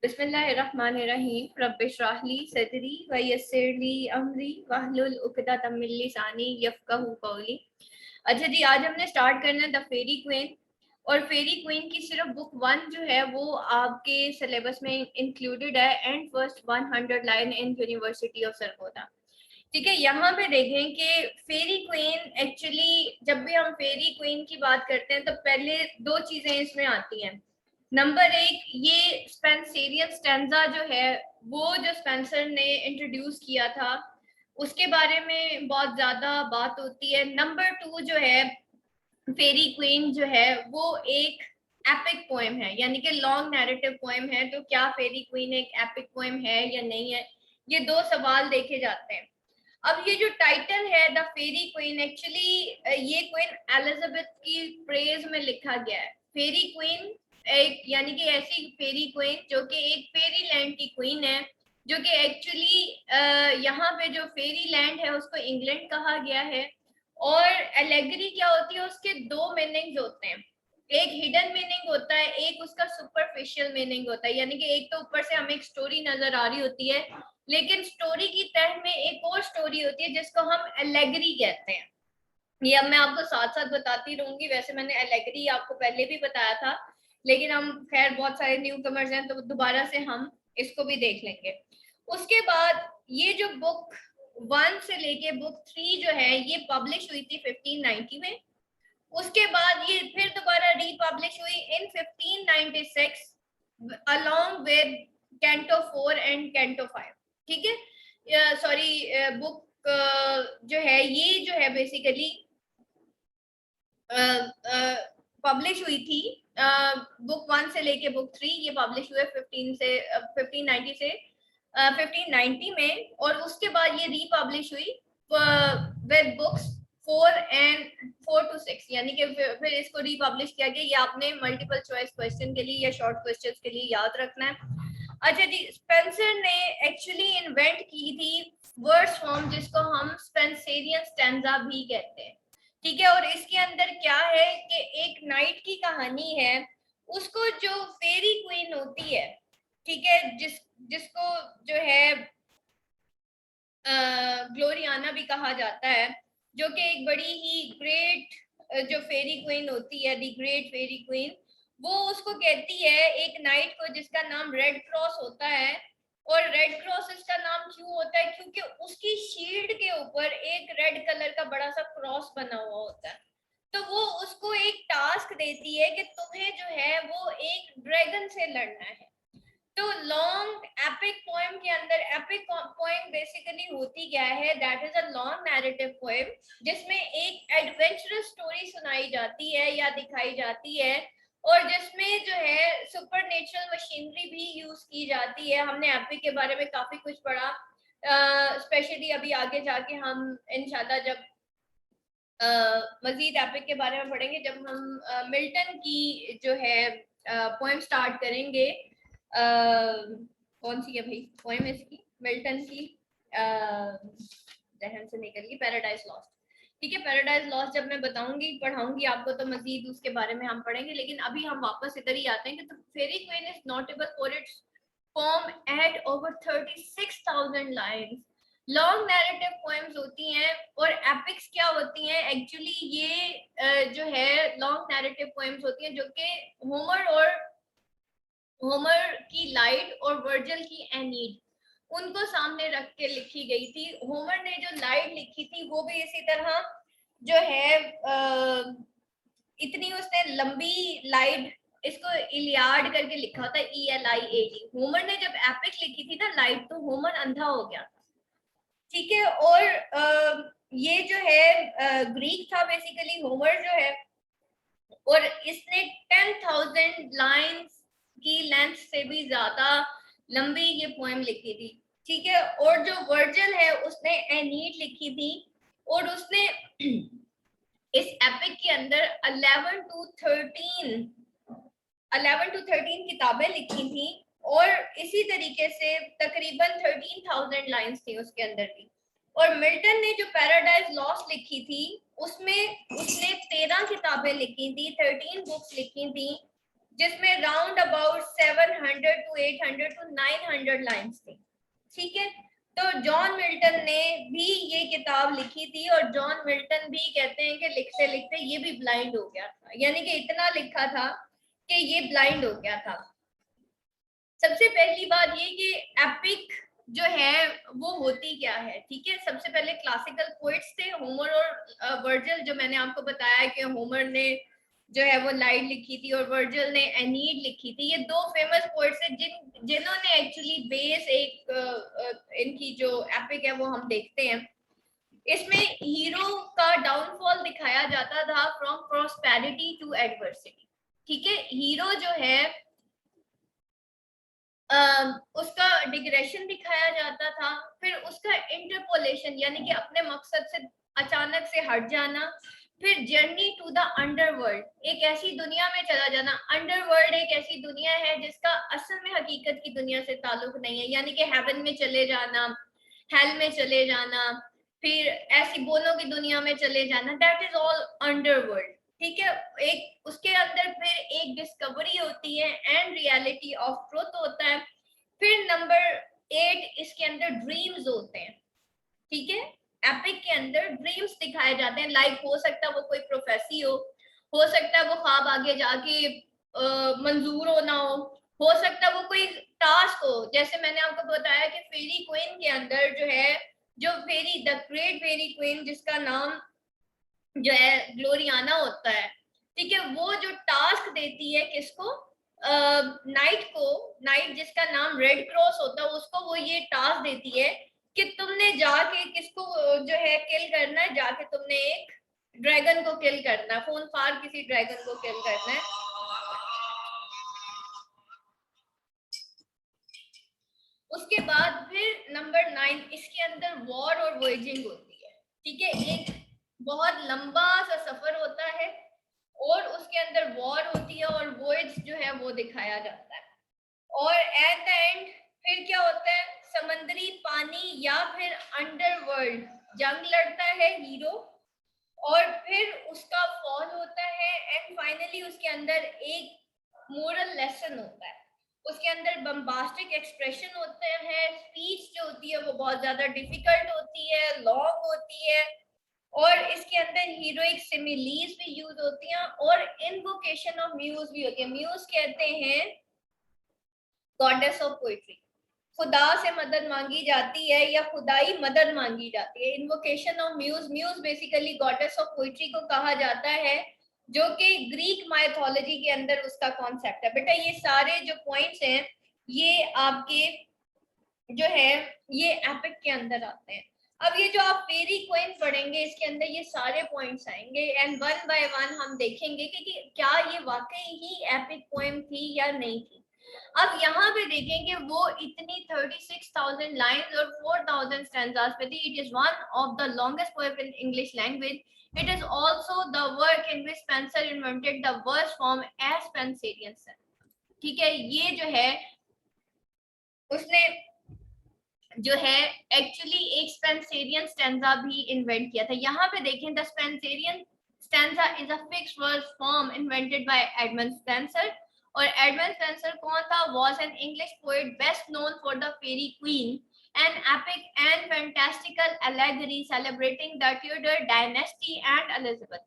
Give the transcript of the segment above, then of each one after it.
बिस्मिल्लाहिर्रहमानिर्रहीम रब्बिश्रह ली सदरी व यस्सिर ली अमरी वहलुल उक़दतम मिन लिसानी यफ़क़हू क़ौली। अच्छा जी, आज हमने स्टार्ट करना है द फेरी क्वीन। और फेरी क्वीन की सिर्फ बुक 1 जो है वो आपके सिलेबस में इंक्लूडेड है and first 100 line in university of Sargodha. ठीक है, यहाँ पे देखें कि फेरी क्वीन एक्चुअली जब भी हम फेरी क्वीन की बात करते हैं तो पहले दो चीजें इसमें आती हैं। नंबर एक, ये स्पेंसरियन स्टैंजा जो है वो जो स्पेंसर ने इंट्रोड्यूस किया था उसके बारे में बहुत ज्यादा बात होती है। नंबर 2 जो है, फेरी क्वीन जो है वो एक एपिक पोएम है, यानी कि लॉन्ग नैरेटिव पोएम है। तो क्या फेरी क्वीन एक एपिक पोएम है या नहीं है, ये दो सवाल देखे जाते हैं। अब ये जो टाइटल है द फेरी क्वीन, एक्चुअली ये क्वीन एलिजाबेथ की प्रेज में लिखा गया है। फेरी क्वीन एक यानी कि ऐसी फेरी क्वीन जो कि एक फेरी लैंड की क्वीन है, जो कि एक्चुअली यहाँ पे जो फेरी लैंड है उसको इंग्लैंड कहा गया है। और एलेगरी क्या होती है, उसके दो मीनिंग्स होते हैं। एक हिडन मीनिंग होता है, एक उसका सुपरफिशियल मीनिंग होता है। यानी कि एक तो ऊपर से हमें एक स्टोरी नजर आ रही होती है, लेकिन स्टोरी की तह में एक और स्टोरी होती है जिसको हम एलेगरी कहते हैं। ये अब मैं आपको साथ साथ बताती रहूंगी। वैसे मैंने एलेगरी आपको पहले भी बताया था, लेकिन हम खैर बहुत सारे न्यू कमर्स हैं तो दोबारा से हम इसको भी देख लेंगे। उसके बाद ये जो बुक 1 से लेके बुक 3 जो है ये पब्लिश हुई थी 1590 में। उसके बाद ये फिर दोबारा रीपब्लिश हुई इन 1596 along with canto 4 and canto 5। ठीक है, सॉरी, बुक जो है ये जो है बेसिकली पब्लिश हुई थी। बुक 1 से लेके बुक 3 ये पब्लिश हुए 1590 से 1590 में। और उसके बाद ये रीपब्लिश हुई विद बुक्स 4 to 6, यानी कि फिर इसको रीपब्लिश किया गया। ये आपने मल्टीपल चॉइस क्वेश्चन के लिए या शॉर्ट क्वेश्चंस के लिए याद रखना है। अच्छा जी, स्पेंसर ने एक्चुअली इन्वेंट की थी वर्ड्स फॉर्म जिसको हम स्पेंसरियन स्टैंजा भी कहते हैं। ठीक है, और इसके अंदर क्या है कि एक नाइट की कहानी है, उसको जो फेरी क्वीन होती है, ठीक है, जिसको जो है ग्लोरियाना भी कहा जाता है, जो कि एक बड़ी ही ग्रेट जो फेरी क्वीन होती है, दी ग्रेट फेरी क्वीन, वो उसको कहती है एक नाइट को जिसका नाम रेड क्रॉस होता है। और रेड क्रॉस इसका नाम क्यों होता है, क्योंकि उसकी शील्ड के ऊपर एक रेड कलर का बड़ा सा क्रॉस बना हुआ होता है। तो वो उसको एक टास्क देती है कि तुम्हें जो है वो एक ड्रैगन से लड़ना है। तो लॉन्ग एपिक पोएम के अंदर एपिक पोएम बेसिकली होती क्या है, that is a long narrative poem जिसमें एक एडवेंचरस स्टोरी सुनाई जाती है या दिखाई जाती है, और जिसमें जो है सुपरनेचुरल मशीनरी भी यूज की जाती है। हमने एपिक के बारे में काफी कुछ पढ़ा, स्पेशली अभी आगे जाके हम इंशाल्लाह जब मजीद एपिक के बारे में पढ़ेंगे, जब हम मिल्टन की जो है पोएम स्टार्ट करेंगे। कौन सी है भाई पोएम इसकी, मिल्टन की, जहन से निकल गई, पैराडाइज लॉस्ट। ठीक है, पैराडाइज लॉस्ट जब मैं बताऊंगी पढ़ाऊंगी आपको तो मजीद उसके बारे में हम पढ़ेंगे, लेकिन अभी हम वापस इधर ही आते हैं कि Faerie Queene is notable for its poem had over 36,000 lines। Long narrative poems होती हैं और एपिक्स क्या होती हैं, एक्चुअली ये जो है लॉन्ग नैरेटिव पोएम्स होती हैं जो कि होमर की लाइड और वर्जिल की एनीड उनको सामने रख के लिखी गई थी। होमर ने जो लाइड लिखी थी वो भी इसी तरह जो है इतनी उसने लंबी लाइड, इसको इलियाड करके लिखा था, ELIAD। होमर ने जब एपिक लिखी थी ना लाइड, तो होमर अंधा हो गया था। ठीक है, और ये जो है ग्रीक था बेसिकली होमर जो है, और इसने 10,000 लाइंस की लेंथ से भी ज्यादा लंबी ये पोएम लिखी थी। ठीक है, और जो वर्जिल है उसने एनीड लिखी थी, और उसने इस एपिक के अंदर 11 to 13 किताबें लिखी थी, और इसी तरीके से तकरीबन 13,000 लाइंस थी उसके अंदर भी। और मिल्टन ने जो पैराडाइज लॉस्ट लिखी थी उसमें उसने 13 किताबें लिखी थी, 13 बुक्स लिखी थी, जिसमें round about 700 to 800 to 900 lines थी। ठीक है, तो जॉन मिल्टन ने भी ये किताब लिखी थी और जॉन मिल्टन भी कहते हैं कि लिखते लिखते ये भी ब्लाइंड हो गया था, यानी कि इतना लिखा था कि ये ब्लाइंड हो गया था। सबसे पहली बात ये कि एपिक जो है वो होती क्या है। ठीक है, सबसे पहले क्लासिकल पोइट्स थे होमर और वर्जिल, जो मैंने आपको बताया कि होमर ने जो है वो लाइड लिखी थी और वर्जिल ने एनीड लिखी थी। ये दो फेमस पोइट्स हैं जिन्होंने एक्चुअली बेस एक इनकी जो एपिक है वो हम देखते हैं। इसमें हीरो का डाउनफॉल दिखाया जाता था फ्रॉम प्रॉस्पेरिटी टू एडवर्सिटी। ठीक है, हीरो जो है उसका डिग्रेशन दिखाया जाता था, फिर उसका इंटरपोलेशन यानी कि अपने मकसद से अचानक से हट जाना, फिर जर्नी टू द अंडरवर्ल्ड, एक ऐसी दुनिया में चला जाना। अंडरवर्ल्ड एक ऐसी दुनिया है जिसका असल में हकीकत की दुनिया से ताल्लुक नहीं है, यानी कि हेवन में चले जाना, हेल में चले जाना, फिर ऐसी बोनों की दुनिया में चले जाना, दैट इज ऑल अंडरवर्ल्ड। ठीक है, एक उसके अंदर फिर एक डिस्कवरी होती है एंड रियलिटी ऑफ ट्रुथ होता है। फिर नंबर 8 इसके अंदर ड्रीम्स होते हैं। ठीक है, एपिक के अंदर ड्रीम्स दिखाए जाते हैं, लाइक हो सकता है वो कोई प्रोफेसी हो सकता है वो ख्वाब आगे जाके मंजूर होना हो सकता है वो कोई टास्क हो। जैसे मैंने आपको बताया कि फेरी क्वीन के अंदर जो है, जो फेरी द ग्रेट फेरी क्वीन जिसका नाम जो है ग्लोरियाना होता है, ठीक है, वो जो टास्क देती है किसको, नाइट को, नाइट जिसका नाम रेड क्रॉस होता है उसको वो ये टास्क देती है कि तुमने जाके किसको जो है किल करना है, जाके तुमने एक ड्रैगन को किल करना है, फोन फार किसी ड्रैगन को किल करना है। उसके बाद फिर नंबर 9 इसके अंदर वॉर और वॉयजिंग होती है। ठीक है, एक बहुत लंबा सा सफर होता है और उसके अंदर वॉर होती है और वॉयज जो है वो दिखाया जाता है। और एट द एंड फिर क्या होता है, समंदरी पानी या फिर अंडरवर्ल्ड जंग लड़ता है हीरो और फिर उसका फॉल होता है एंड फाइनली उसके अंदर एक मोरल लेसन होता है। उसके अंदर बम्बास्टिक एक्सप्रेशन होते हैं, स्पीच जो होती है वो बहुत ज्यादा डिफिकल्ट होती है, लॉन्ग होती है और इसके अंदर हीरोइक सिमिलीज भी यूज होती हैं और इनवोकेशन ऑफ म्यूज भी होती है। म्यूज कहते हैं गॉडेस ऑफ पोइट्री, खुदा से मदद मांगी जाती है या खुदाई मदद मांगी जाती है। Invocation of muse, muse basically goddess of poetry को कहा जाता है, जो कि ग्रीक माइथोलॉजी के अंदर उसका कॉन्सेप्ट है। बेटा ये सारे जो पॉइंट्स हैं ये आपके जो है ये एपिक के अंदर आते हैं। अब ये जो आप फेरी क्वीन पढ़ेंगे इसके अंदर ये सारे पॉइंट्स आएंगे एंड वन बाय वन हम देखेंगे कि क्या ये वाकई ही एपिक पोएम थी या नहीं थी। अब यहाँ पे देखेंगे वो इतनी 36,000 लाइन्स और 4,000 स्टैंजास पे थी। It is one of the longest poem in English language. It is also the work in which Spenser invented the verse form as Spenserian son. ठीक है, ये जो है उसने जो है एक्चुअली एक स्पेंसरियन स्टैंजा भी इन्वेंट किया था। यहाँ पे देखें, the Spenserian stanza is a fixed verse form invented by Edmund Spenser. और एडमंड स्पेंसर कौन था, was an English poet best known for the Faerie Queene, an epic and fantastical allegory celebrating the Tudor dynasty and Elizabeth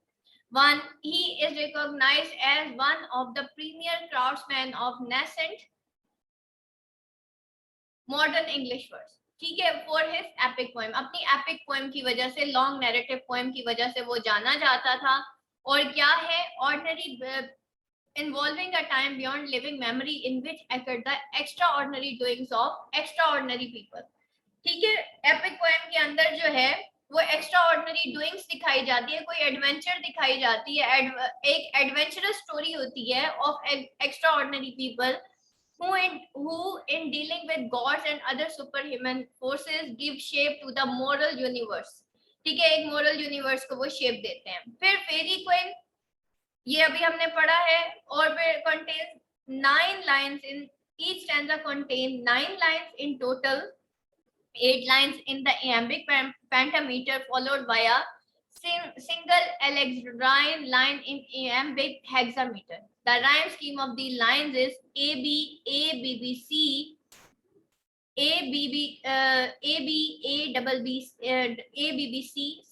I. He is recognized as one of the premier craftsmen of nascent modern English words. ठीक है, for his epic poem, अपनी epic poem की वजह से, long narrative poem की वजह से वो जाना जाता था। और क्या है, ordinary involving a time beyond living memory in which occurred the extraordinary doings of extraordinary people। ठीक है, एपिक पोएम के अंदर जो है वो एक्स्ट्राऑर्डिनरी डूइंग्स दिखाई जाती है, कोई एडवेंचर दिखाई जाती है, एक एडवेंचरस स्टोरी होती है of extraordinary people who in dealing with gods and other superhuman forces give shape to the moral universe। ठीक है, एक moral universe को वो shape देते हैं। फिर फेरी क्वीन ये अभी हमने पढ़ा है और फिर contains 9 lines in each stanza contain 9 lines in total, 8 lines in the iambic pentameter followed by a single alexandrine line in iambic hexameter. The rhyme scheme of the lines is AB, ABBC, ABBC,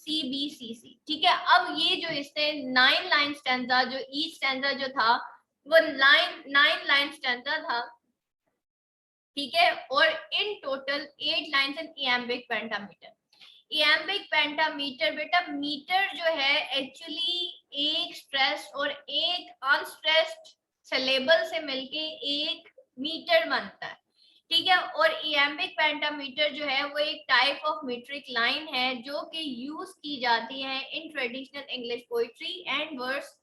CBCC। ठीक है, अब ये जो इसने 9 line stanza, जो each stanza जो था वो 9 लाइन स्टैंजा था, ठीक है, और in total 8 lines in iambic pentameter. Iambic pentameter बेटा, मीटर जो है एक्चुअली एक स्ट्रेस्ड और एक अनस्ट्रेस्ड सिलेबल से मिलके एक मीटर बनता है, ठीक है। और इयम्बिक पेंटामीटर जो है वो एक टाइप ऑफ मीट्रिक लाइन है जो कि यूज की जाती है in traditional English poetry and verse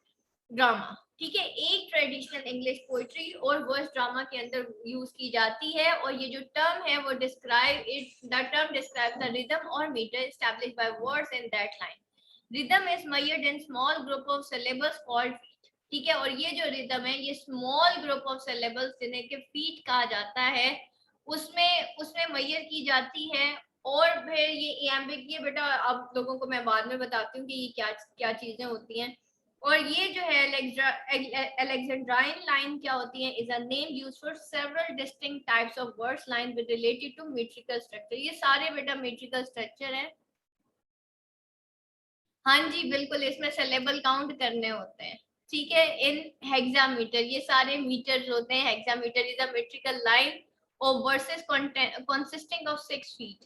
drama, ठीक है। एक ट्रेडिशनल इंग्लिश पोइट्री और वर्स ड्रामा के अंदर यूज की जाती है, और ये जो टर्म है वो the term describe the rhythm और metre established by words in that line. Rhythm is measured in small group of syllables called feet, ठीक है। और ये जो रिदम है ये स्मॉल ग्रुप ऑफ सिलेबल्स जिन्हें के फीट कहा जाता है उसमें मेजर की जाती है। और फिर ये इयम्बिक, ये बेटा आप लोगों को मैं बाद में बताती हूँ कि ये क्या क्या चीजें होती हैं। और ये जो है अलेक्जेंड्राइन लाइन क्या होती है, is a name used for several distinct types of words line with related to metrical structure. ये सारे बेटा मीट्रिकल स्ट्रक्चर है। हाँ जी बिल्कुल, इसमें सिलेबल काउंट करने होते हैं, ठीक है। इन हेक्सामीटर, ये सारे मीटर्स होते हैं। Hexameter is a metrical line of verses consisting of 6 feet.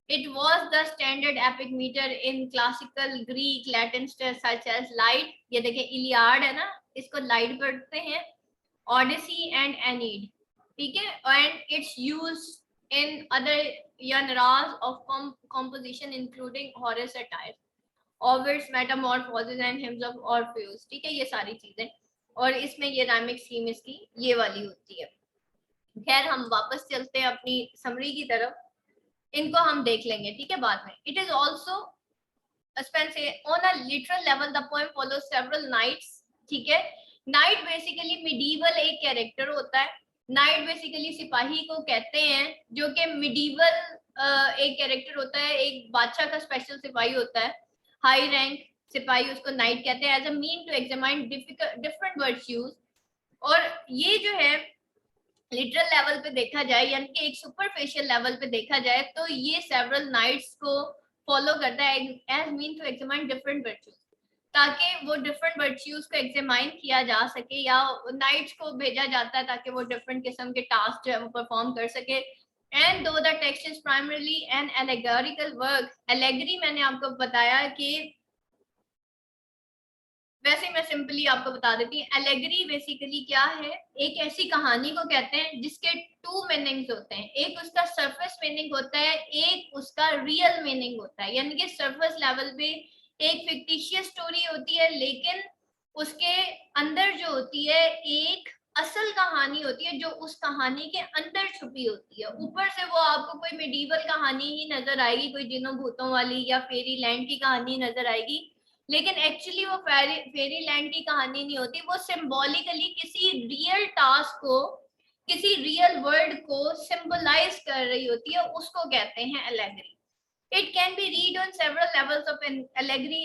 It was the standard epic meter in classical Greek, Latin such as Lied, ये देखिए इलियाड है ना, इसको लाइड पढ़ते हैं, Odyssey and Aeneid, ठीक है। and it's used in other genres of composition including Horace satire, Ovid's Metamorphoses and hymns of Orpheus, ठीक है, ये सारी चीजें। और इसमें ये राइमिक स्कीम इसकी ये वाली होती है। खैर हम वापस चलते हैं अपनी समरी की तरफ, इनको हम देख लेंगे, ठीक है, बाद में। It is also on a literal level the poem follows several knights, ठीक है। नाइट बेसिकली मिडीवल एक कैरेक्टर होता है। नाइट बेसिकली सिपाही को कहते हैं, जो कि मिडीवल एक कैरेक्टर होता है, एक बादशाह का स्पेशल सिपाही होता है, हाई रैंक सिपाही, उसको नाइट कहते हैं, as a mean to examine different virtues. और ये जो है लिटरल लेवल पे देखा जाए, यानी कि एक सुपरफिशियल लेवल पे देखा जाए, तो ये सेवरल नाइट्स को फॉलो करता है as mean to examine different virtues, ताकि वो डिफरेंट वर्च्यूज को एग्जामिन किया जा सके, या नाइट्स को भेजा जाता है ताकि वो डिफरेंट किस्म के टास्क जो है वो परफॉर्म कर सके। And though the text is primarily an allegorical work. Allegory मैंने आपको बताया कि, वैसे मैं सिंपली आपको बता देती हूँ, एलेगरी बेसिकली क्या है, एक ऐसी कहानी को कहते हैं जिसके 2 मीनिंग्स होते हैं। एक उसका सरफेस मीनिंग होता है, एक उसका रियल मीनिंग होता है। यानी कि सरफेस लेवल पे एक फिक्टिशियस स्टोरी होती है, लेकिन उसके अंदर जो होती है एक असल कहानी होती है, जो उस कहानी के अंदर छुपी होती है। ऊपर से वो आपको कोई मेडिवल कहानी ही नजर आएगी, कोई जिनों भूतों वाली या फेरी लैंड की कहानी नजर आएगी, लेकिन एक्चुअली वो फेरी लैंड की कहानी नहीं होती। वो सिंबॉलिकली किसी रियल टास्क को, किसी रियल वर्ड को सिंबलाइज कर रही होती है, उसको कहते हैं allegory. It can be read on several levels of allegory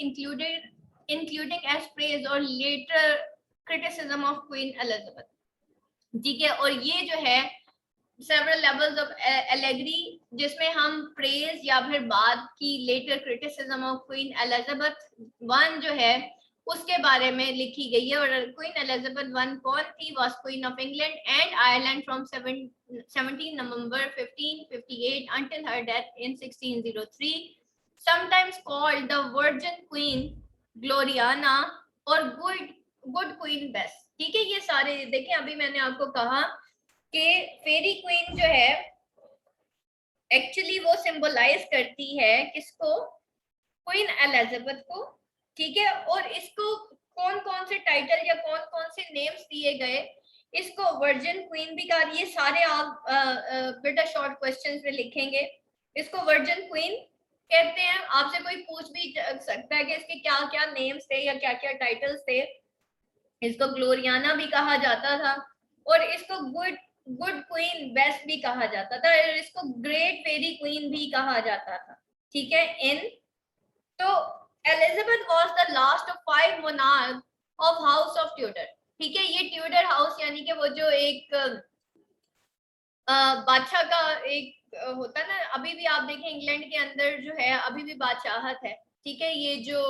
including as praise और later criticism of Queen Elizabeth, ठीक है। और ये जो है सेवरल लेवल्स ऑफ एलेगरी, जिसमें हम प्रेज या फिर बाद की later criticism of Queen Elizabeth one जो है उसके बारे में लिखी गई है। और क्वीन एलिजाबेथ वन कौन थी, was queen of England and Ireland from 17 November 1558 until her death in 1603, sometimes called the Virgin Queen, Gloriana और गुड क्वीन बेस, ठीक है। ये सारे देखें, अभी मैंने आपको कहा कि फेरी क्वीन जो है एक्चुअली वो सिंबलाइज करती है किसको, क्वीन एलिजाबेथ को, ठीक है। और इसको कौन कौन से टाइटल या कौन कौन से नेम्स दिए गए, इसको वर्जिन क्वीन भी कहा। ये सारे आप बेटा शॉर्ट क्वेश्चंस में लिखेंगे। इसको वर्जिन क्वीन कहते हैं। आपसे कोई पूछ भी सकता है कि इसके क्या क्या नेम्स थे या क्या क्या टाइटल्स थे। इसको ग्लोरियाना भी कहा जाता था, और इसको गुड क्वीन बेस्ट भी कहा जाता था, और इसको ग्रेट फेरी क्वीन भी कहा जाता था, ठीक है। इन तो Elizabeth was the last of 5 monarch of house of Tudor. ठीक है, ये ट्यूडर हाउस यानी कि वो जो एक बादशाह का एक होता ना, अभी भी आप देखें इंग्लैंड के अंदर जो है अभी भी बादशाहत है। ठीक है, ये जो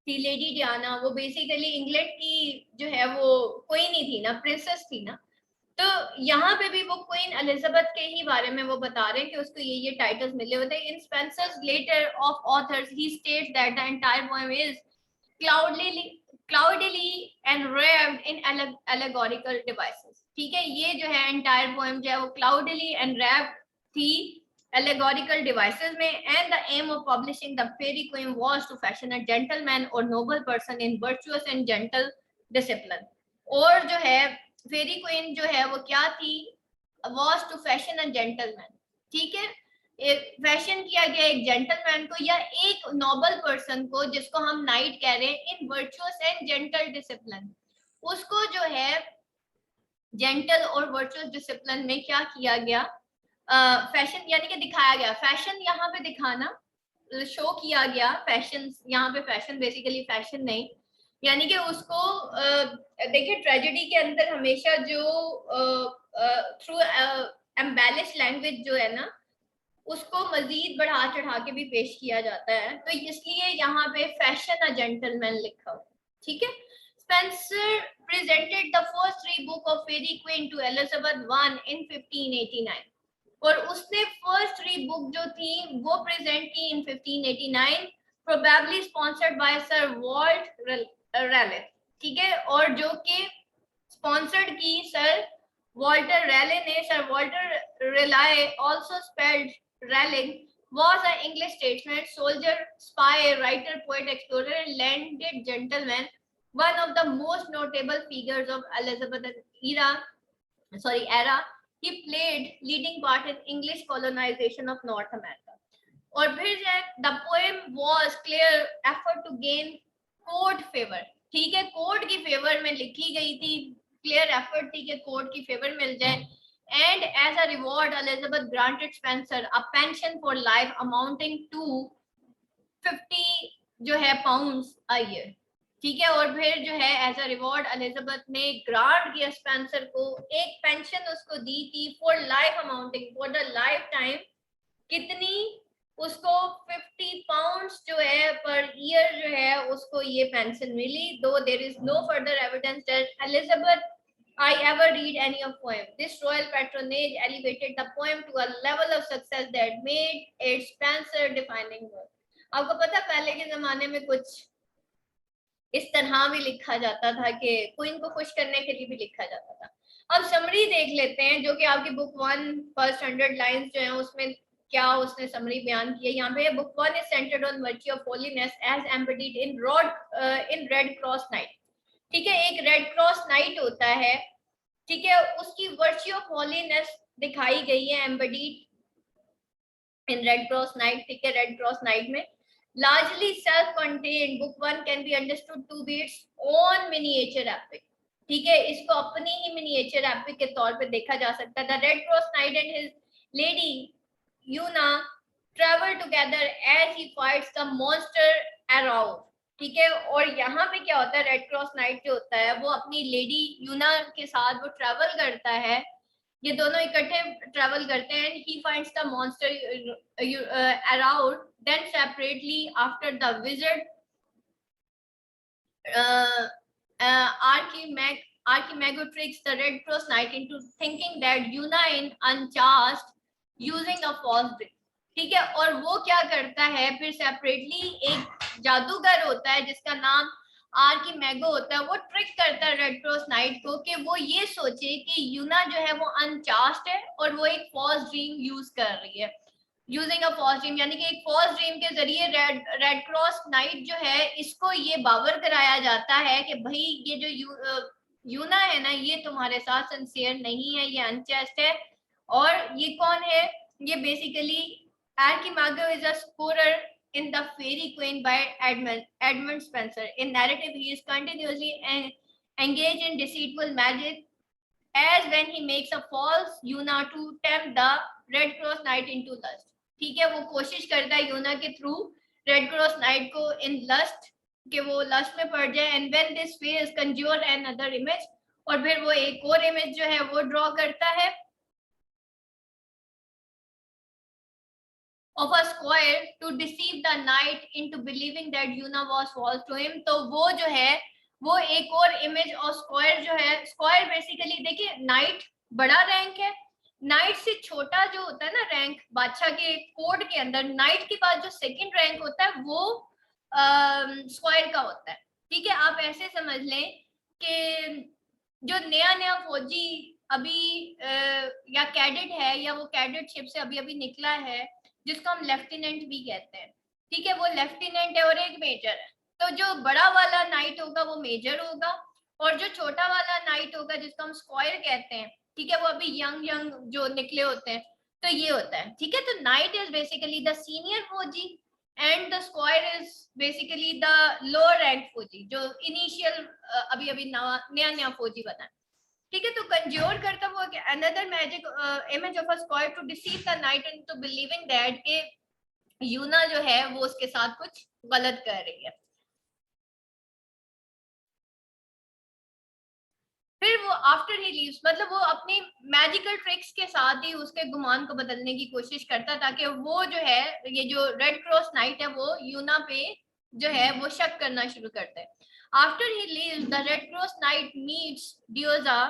थी लेडी डियाना, वो बेसिकली इंग्लैंड की जो है वो क्वीन ही थी ना, प्रिंसेस थी ना। तो यहाँ पे भी वो क्वीन एलिजाबेथ के ही बारे में वो बता रहे हैं कि उसको ये टाइटल्स मिले हुए थे। In Spenser's letter of authors he states that the entire poem is cloudily enwrapped in allegorical devices। ठीक है, ये जो है एंटायर पोएम जो है वो cloudily enwrapped थी allegorical devices में। and the aim of publishing the fairy queen was to fashion a gentleman or noble person in virtuous and gentle discipline। और जो है फेरी क्वीन जो है वो क्या थी, was to fashion a gentleman। ठीक है, फैशन किया गया एक जेंटलमैन को या एक नोबल पर्सन को, जिसको हम नाइट कह रहे हैं, इन वर्चुअस एंड जेंटल डिसिप्लिन। उसको जो है जेंटल और वर्चुअस डिसिप्लिन में क्या किया गया, फैशन यानी कि दिखाया गया। फैशन यहाँ पे दिखाना, शो किया गया फैशन, यहाँ पे फैशन बेसिकली फैशन नहीं, यानी कि उसको देखिए ट्रेजेडी के अंदर हमेशा जो थ्रू एम्बेलिश लैंग्वेज जो है ना, उसको मजीद बढ़ा चढ़ा के भी पेश किया जाता है। तो इसलिए यहाँ पे फैशन अ जेंटलमैन लिखा हुआ। ठीक है, Spenser presented the first 3 book of Faerie Queene to Elizabeth one in 1589। और उसने फर्स्ट 3 बुक जो थी वो प्रेजेंट की in 1589, probably sponsored by Sir Walt Raleigh. ठीक है, और जो कि स्पॉन्सर्ड की सर वॉल्टर रैले ने। Sir Walter Ralegh, also spelled Raleigh, was an English statesman, soldier, spy, writer, poet, explorer, and landed gentleman, one of the most notable figures of Elizabethan era. He played leading part in English colonization of North America. और फिर जो है the poem was clear effort to gain court favor। ठीक है, court की favour में लिखी गई थी, क्लियर एफर्ट थी कि कोर्ट की फेवर मिल जाए। And as a reward, Elizabeth granted Spencer a pension for life amounting to 50 जो है pounds a year। ठीक है, और फिर जो है एज अ रिवॉर्ड एलिजाबेथ ने ग्रांट किया स्पेंसर को, एक पेंशन उसको दी थी for life amounting, for the life time, कितनी, उसको 50 पाउंड्स जो है पर ईयर जो है उसको ये पेंशन मिली। Though there is no further evidence that Elizabeth I ever read any of poem. This royal patronage elevated the poem to a level of success that made it Spencer defining work। आपको पता पहले के जमाने में कुछ इस तरह भी लिखा जाता था कि क्वीन को खुश करने के लिए भी लिखा जाता था। अब समरी देख लेते हैं जो कि आपकी बुक 1 फर्स्ट 100 लाइंस जो है उसमें क्या उसने समरी बयान की है। यहाँ पे book 1 is centred on virtue of holiness as embodied in Red Cross Knight. ठीक है, एक रेड क्रॉस नाइट होता है, ठीक है, उसकी वर्च्यू ऑफ होलीनेस दिखाई गई है एम्बडीड इन रेड क्रॉस नाइट। ठीक है, रेड क्रॉस नाइट में largely self-contained, book 1 can be understood to be its own miniature epic। ठीक है, इसको अपनी ही miniature epic के तौर पे देखा जा सकता है। The Red Cross Knight and his lady Yuna travel together as he fights the monster around। ठीक है, और यहाँ पे क्या होता है, रेड क्रॉस नाइट जो होता है वो अपनी लेडी यूना के साथ वो ट्रेवल करता है, ये दोनों इकट्ठे ट्रेवल करते हैं। he finds the monster around, then separately after the wizard Archimago tricks the Red Cross Knight into thinking that Yuna is unchaste using a false dream। ठीक है, और वो क्या करता है फिर सेपरेटली, एक जादूगर होता है जिसका नाम आर्कीमेगो होता है, वो ट्रिक करता है रेड क्रॉस नाइट को कि वो ये सोचे कि यूना जो है वो अनचास्ट है और वो एक फॉल्स ड्रीम यूज कर रही है। यूजिंग अ फॉल्स ड्रीम यानी कि एक फॉल्स ड्रीम के जरिए रेड क्रॉस नाइट जो है इसको ये बावर कराया जाता है कि भाई ये जो यूना है ना, ये तुम्हारे साथ सिंसियर नहीं है, ये अनचास्ट है। और ये कौन है, ये basically Archimago is a sorcerer in the Fairy Queen by Edmund Spencer. In narrative, he is continuously engaged in deceitful magic, as when he makes a false Yuna to tempt the Red Cross Knight into lust। ठीक है, वो कोशिश करता है यूना के through red Cross night को इन lust, कि वो लस्ट में पड़ जाए, and when this fails conjure another image, और फिर वो एक और इमेज जो है वो ड्रॉ करता है of a square to deceive the knight into believing that Yuna was false to him। तो वो जो है वो एक और इमेज और स्क्वायर जो है, स्क्वायर बेसिकली देखिए नाइट बड़ा रैंक है, नाइट से छोटा जो होता है ना रैंक बादशाह के कोड के अंदर, नाइट के बाद जो सेकंड रैंक होता है वो स्क्वायर का होता है। ठीक है, आप ऐसे समझ लें कि जो नया नया फौजी अभी या कैडेट है, या वो कैडेटशिप से अभी अभी निकला है, जिसको हम लेफ्टिनेंट भी कहते हैं। ठीक है, वो लेफ्टिनेंट है और एक मेजर है। तो जो बड़ा वाला नाइट होगा वो मेजर होगा, और जो छोटा वाला नाइट होगा जिसको हम स्क्वायर कहते हैं, ठीक है, वो अभी यंग यंग जो निकले होते हैं, तो ये होता है। ठीक है, तो knight is basically the senior फौजी and the squire is basically the lower rank फौजी, जो इनिशियल अभी अभी नया नया फौजी बना है। ठीक है, तो कंज्योर करता हुआ कि another magic image of a squire to deceive the knight into believing that के यूना जो है वो उसके साथ कुछ गलत कर रही है। फिर वो आफ्टर ही लीव्स, मतलब वो अपनी मैजिकल ट्रिक्स के साथ ही उसके गुमान को बदलने की कोशिश करता, ताकि वो जो है ये जो रेड क्रॉस नाइट है वो यूना पे जो है वो शक करना शुरू करता है। After he leaves the Red Cross Knight meets Duessa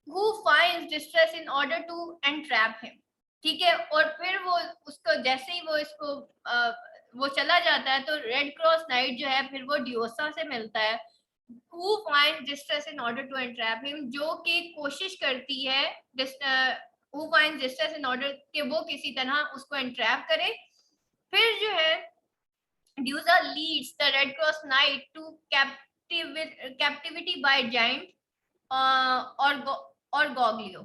who finds distress in order to entrap him। ठीक है, और फिर वो उसको जैसे ही वो इसको वो चला जाता है, तो रेड क्रॉस नाइट जो है फिर वो डियोसा से मिलता है, who finds distress in order to entrap him, जो कि कोशिश करती है who finds distress in order कि वो किसी तरह उसको एंट्रैप करे। फिर जो है Duessa leads the Red Cross Knight to captivity by giant और गॉगलियो।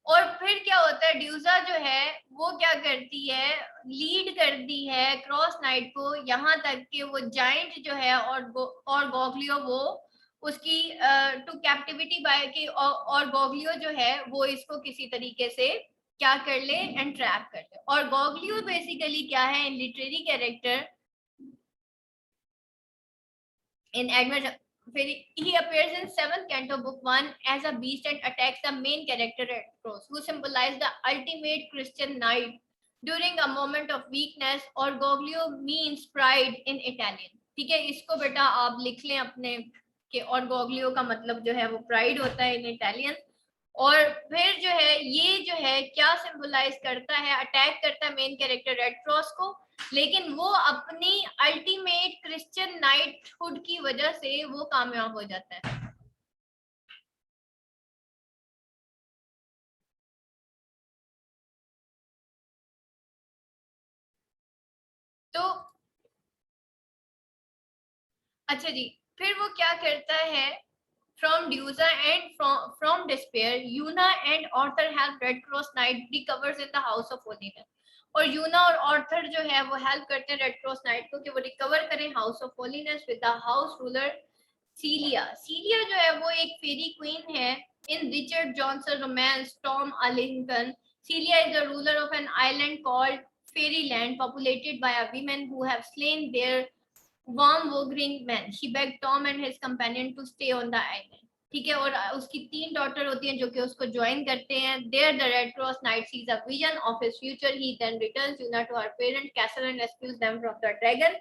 और फिर क्या होता है, ड्यूजा जो है वो क्या करती है, लीड करती है क्रॉस नाइट को यहाँ तक कि वो जाइंट जो है और गॉगलियो वो उसकी टू कैप्टिविटी बाय के, और गॉगलियो जो है वो इसको किसी तरीके से क्या कर ले, एंट्रैप कर ले। और गॉगलियो बेसिकली क्या है, in literary character in Edward, he appears in 7th canto book 1 as a beast and attacks the main character Red Cross, who symbolize the ultimate Christian knight during a moment of weakness, और Goglio means pride in Italian। ठीक है, इसको बेटा आप लिख लें अपने कि और गोगलियो का मतलब जो है वो प्राइड होता है इन इटालियन। और फिर जो है ये जो है क्या सिंबलाइज करता है, अटैक करता है मेन कैरेक्टर रेड क्रॉस को, लेकिन वो अपनी अल्टीमेट क्रिश्चियन नाइटहुड की वजह से वो कामयाब हो जाता है। तो अच्छा जी, फिर वो क्या करता है, from Dusa and from despair, Yuna and Arthur help Red Cross Knight recovers in the House of Holiness। और यूना और ऑर्थर जो है वो हेल्प करते हैं रेड क्रॉस नाइट को कि वो रिकवर करें house of holiness with the house ruler Celia. Celia जो है वो एक फेरी क्वीन है in Richard Johnson romance Tom Arlington. Celia is the ruler of an island called Fairyland, populated by a women who have slain their warm-wogering men। She begged Tom and his companion to stay on the island। ठीक है, और उसकी 3 daughter होती हैं जो कि उसको join करते हैं। There the Red Cross Knight sees a vision of his future। He then returns Yuna to her parent castle and rescues them from the dragon।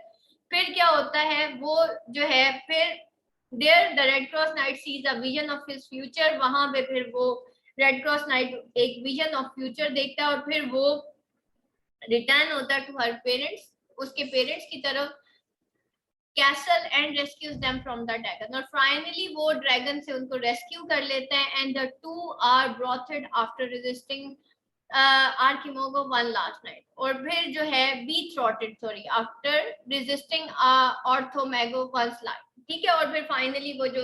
फिर क्या होता है, वो जो है फिर There the Red Cross Knight sees a vision of his future। वहां पे फिर वो रेड क्रॉस नाइट एक विजन ऑफ फ्यूचर देखता है, और फिर वो रिटर्न होता है टू हर पेरेंट्स, उसके पेरेंट्स की तरफ, castle and rescues them from the dragon. और फाइनली वो ड्रैगन से उनको रेस्क्यू कर लेते हैं, and the two are betrothed after resisting Archimago one last night. और फिर जो है betrothed, sorry, after resisting Archimago once life. ठीक है, और फिर फाइनली वो जो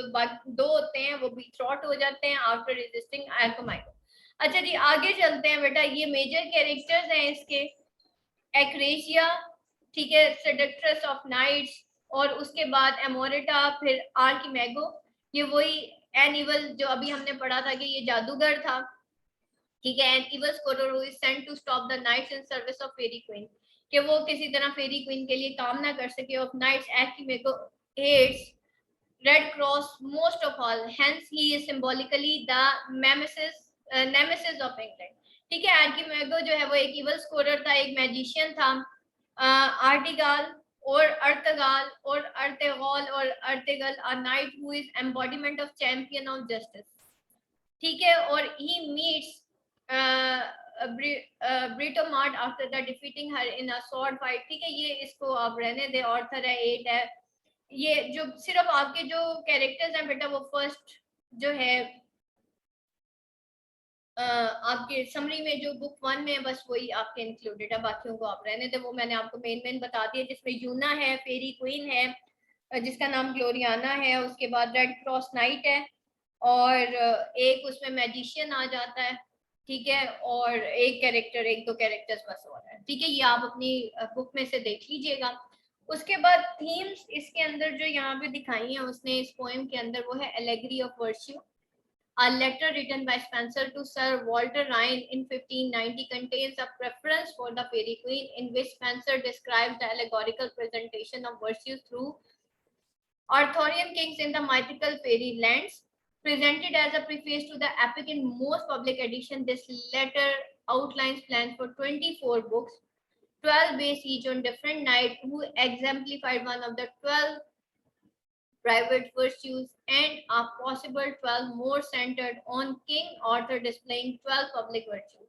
दो होते हैं वो बी थ्रॉट हो जाते हैं आफ्टर रेजिस्टिंग आर्कोमेगो। अच्छा जी, आगे चलते हैं बेटा, ये मेजर कैरेक्टर्स हैं इसके। एक्रेशिया, ठीक है, सेडक्ट्रेस ऑफ नाइट्स, और उसके बाद एमोरेटा, फिर आर्किमेगो, ये वही एनिवल जो अभी हमने पढ़ा था कि ये जादूगर था। ठीक है, and evil sorcerer who is sent to stop the knights in service of Faerie Queene, कि वो किसी तरह फेरी क्वीन के लिए काम ना कर सके of knights Archimago hates Red Cross most of all, hence he is symbolically the nemesis of England. ठीक है, आर्कीमेगो जो है वो एक इवल स्कोरर था, एक मैजिशियन था. आर्टिगाल और अर्तगाल और अर्तेगोल और अर्तेगल are knight who is embodiment of champion of justice. ठीक है, और he meets Britomart after the defeating her in a sword fight. ठीक है, ये इसको आप रहने दे. ऑर्थर है 8 है. ये जो सिर्फ आपके जो कैरेक्टर्स हैं बेटा वो फर्स्ट जो है आपके समरी में जो बुक 1 में बस वही आपके इंक्लूडेड है, बाकियों को आप रहने दे. वो मैंने आपको मेन बता दिया, जिसमें यूना है, फेरी क्वीन है जिसका नाम ग्लोरियाना है, उसके बाद रेड क्रॉस नाइट है, और एक उसमें मैजिशियन आ जाता है. ठीक है, और एक दो कैरेक्टर्स बस और है. ठीक है, ये आप अपनी बुक में से देख लीजिएगा. उसके बाद थीम्स इसके अंदर जो यहाँ पे दिखाई है उसने इस पोएम के अंदर, वो है allegory of virtue. A letter written by Spenser to Sir Walter Raleigh in 1590 contains a preference for the fairy queen, in which Spenser describes the allegorical presentation of virtues through Arthurian kings in the mythical fairy lands. Presented as a preface to the epic in most public edition, this letter outlines plans for 24 books, 12 based each on different knights who exemplified one of the 12 private virtues, and a possible 12 more centered on King Arthur displaying 12 public virtues.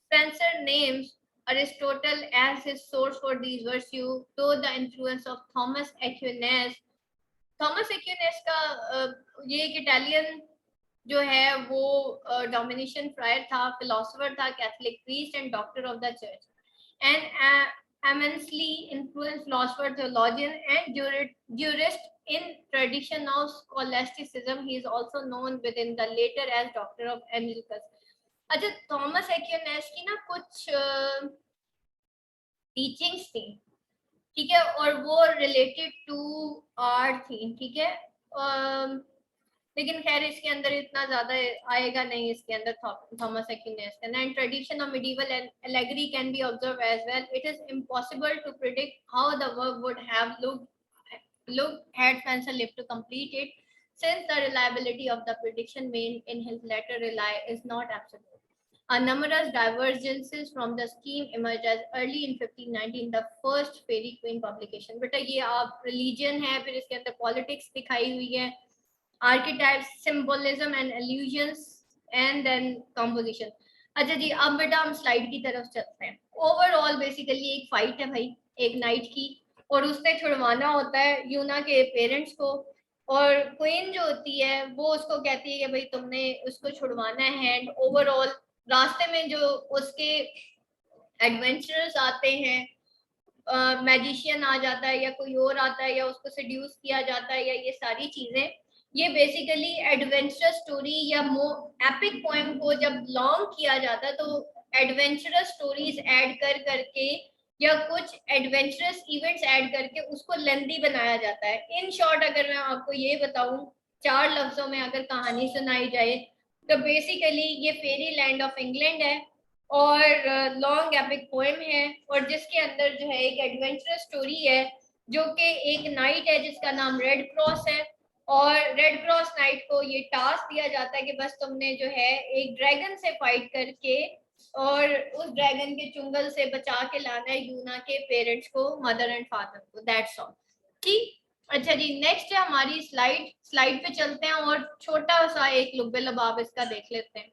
Spenser names Aristotle as his source for these virtues, though the influence of Thomas Aquinas का ये एक Italian जो है वो डोमिनिशन fryer था, philosopher था, Catholic priest and doctor of the church, and immensely influenced philosopher, theologian, and jurist in tradition of scholasticism. He is also known within the later as Doctor of Anglicus. अच्छा, Thomas Aquinas की ना कुछ teachings थी, ठीक है, और वो related to art थी. ठीक है, लेकिन खैर इसके अंदर इतना ज्यादा आएगा नहीं इसके अंदर थॉमस एक्विनास का. And tradition of medieval allegory can be observed as well. It is impossible to predict how the work would have looked had Spenser lived to complete it, since the reliability of the prediction made in his letter is not absolute. A numerous divergences from the scheme emerged as early in 1519, the first fairy queen publication. बेटा ये आप religion है, फिर इसके अंदर politics दिखाई हुई है, archetypes, symbolism and allusions, and then composition. अच्छा जी, अब बेटा हम स्लाइड की तरफ चलते हैं. ओवरऑल बेसिकली एक फाइट है भाई एक नाइट की, और उसने छुड़वाना होता है यूना के पेरेंट्स को, और क्वीन जो होती है वो उसको कहती है कि भाई तुमने उसको छुड़वाना है. एंड ओवरऑल रास्ते में जो उसके एडवेंचरर्स आते हैं, मैजिशियन आ जाता है या कोई और आता है या उसको सेड्यूस किया जाता है, या ये सारी चीजें, ये बेसिकली एडवेंचरस स्टोरी या एपिक पोएम को जब लॉन्ग किया जाता है तो एडवेंचरस स्टोरीज ऐड करके या कुछ एडवेंचरस इवेंट्स ऐड करके उसको लेंथी बनाया जाता है. इन शॉर्ट अगर मैं आपको ये बताऊं 4 लफ्जों में अगर कहानी सुनाई जाए तो बेसिकली ये फेरी लैंड ऑफ इंग्लैंड है और लॉन्ग एपिक पोएम है, और जिसके अंदर जो है एक एडवेंचरस स्टोरी है जो कि एक नाइट है जिसका नाम रेड क्रॉस है, और रेड क्रॉस नाइट को ये टास्क दिया जाता है कि बस तुमने जो है एक ड्रैगन से फाइट करके और उस ड्रैगन के चुंगल से बचा के लाना है यूना के पेरेंट्स को, मदर एंड फादर को. That's all. ठीक, अच्छा जी, नेक्स्ट है हमारी स्लाइड पे चलते हैं और छोटा सा एक लुब्बे लबाब इसका देख लेते हैं.